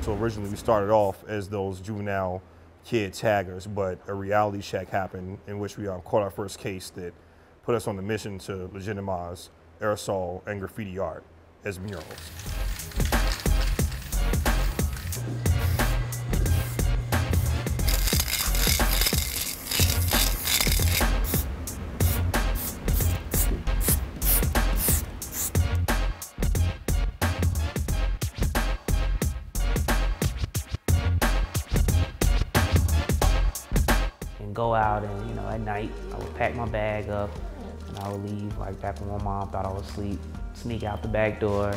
So originally we started off as those juvenile kid taggers, but a reality check happened in which we caught our first case that put us on the mission to legitimize aerosol and graffiti art as murals. Go out and, you know, at night, I would pack my bag up and I would leave like back when my mom thought I was asleep, sneak out the back door,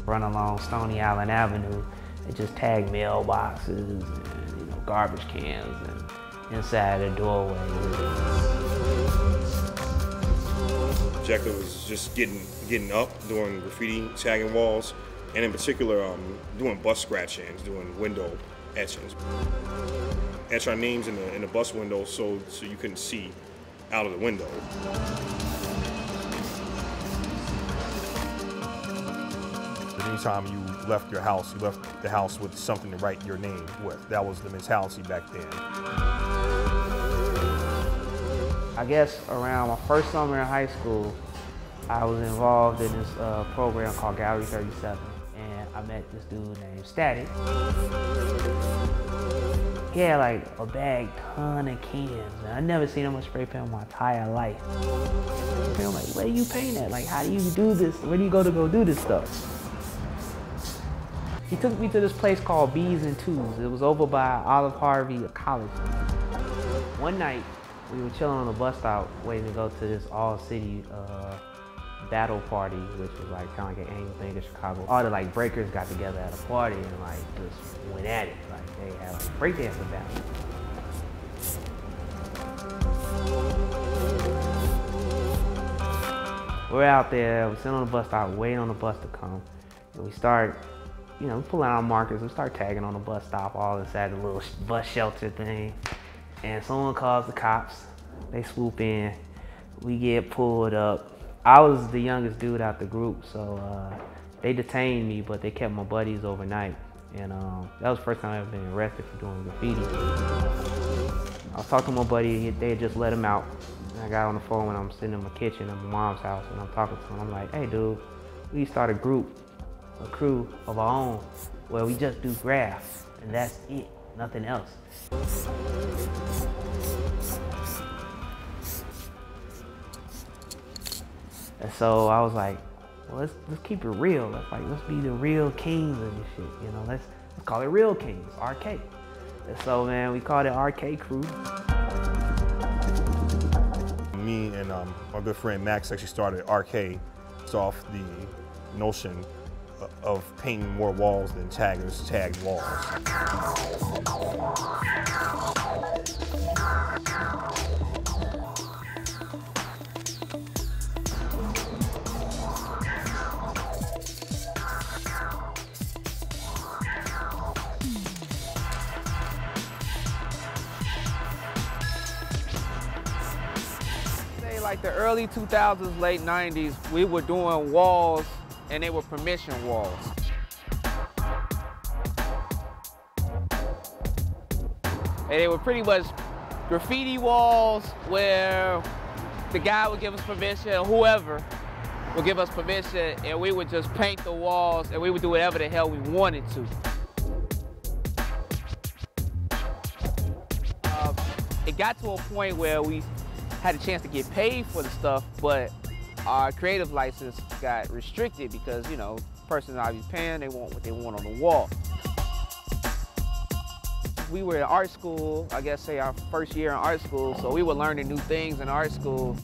run along Stony Island Avenue and just tag mailboxes and, you know, garbage cans and inside the doorway. Objective was just getting up, doing graffiti, tagging walls, and in particular, doing bus scratch-ins, doing window etchings. Etch our names in the bus window so you couldn't see out of the window. Anytime you left your house, you left the house with something to write your name with. That was the mentality back then. I guess around my first summer in high school, I was involved in this program called Gallery 37, and I met this dude named Statik. He had like a bag ton of cans, and I never seen him with spray paint in my entire life. And I'm like, where do you paint at? Like, how do you do this? Where do you go do this stuff? He took me to this place called B's and Twos. It was over by Olive Harvey College. One night, we were chilling on the bus stop waiting to go to this all-city battle party, which was like kind of like an annual thing in Chicago. All the like breakers got together at a party and like just went at it. Like they had like breakdancing battle. We're out there, we're sitting on the bus stop, waiting on the bus to come. And we start, you know, pulling out our markers, we start tagging on the bus stop, all inside the little bus shelter thing. And someone calls the cops, they swoop in, we get pulled up. I was the youngest dude out the group, so they detained me, but they kept my buddies overnight. And that was the first time I ever been arrested for doing graffiti. I was talking to my buddy, they had just let him out. And I got on the phone when I'm sitting in my kitchen at my mom's house, and I'm talking to him. I'm like, hey dude, we start a crew of our own, where we just do graphs, and that's it, nothing else. And so I was like, well, let's keep it real. Let's be the real kings of this shit. You know, let's call it Real Kings, RK. And so, man, we called it RK Crew. Me and my good friend Max actually started RK. It's off the notion of painting more walls than taggers tagged walls. Like the early 2000s, late 90s, we were doing walls and they were permission walls. And they were pretty much graffiti walls where the guy would give us permission, or whoever would give us permission, and we would just paint the walls and we would do whatever the hell we wanted to. It got to a point where we had a chance to get paid for the stuff, but our creative license got restricted because, you know, the person obviously paying, they want what they want on the wall. We were in art school, I guess say our first year in art school, so we were learning new things in art school.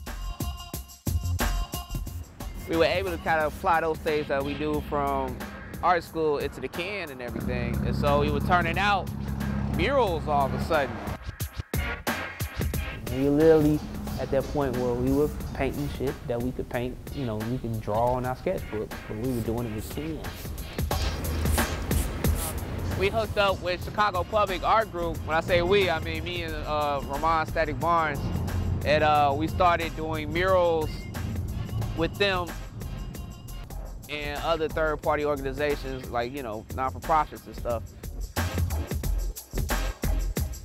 We were able to kind of apply those things that we do from art school into the can and everything, and so we were turning out murals all of a sudden. We literally at that point where we were painting shit that we could paint, you know, we can draw on our sketchbooks, but we were doing it with cans. We hooked up with Chicago Public Art Group. When I say we, I mean me and Rahmaan, Statik Barnes, and we started doing murals with them and other third-party organizations like, you know, non-for-profits and stuff.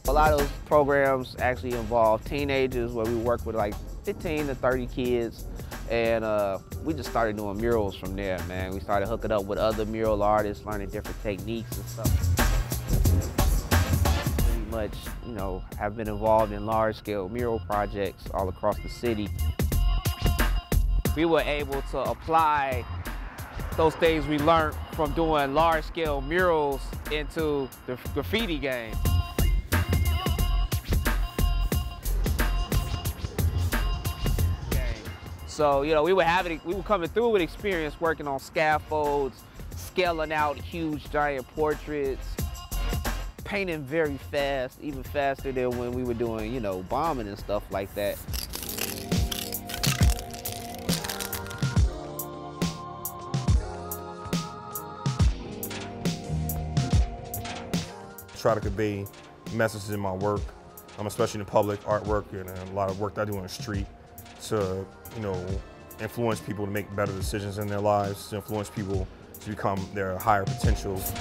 A lot of those programs actually involve teenagers where we work with like 15 to 30 kids, and we just started doing murals from there, man. We started hooking up with other mural artists, learning different techniques and stuff. Pretty much, you know, have been involved in large-scale mural projects all across the city. We were able to apply those things we learned from doing large-scale murals into the graffiti game. So, you know, we were coming through with experience working on scaffolds, scaling out huge giant portraits, painting very fast, even faster than when we were doing, you know, bombing and stuff like that. Try to convey messages in my work, especially in the public artwork and a lot of work that I do on the street to, you know, influence people to make better decisions in their lives, to influence people to become their higher potentials.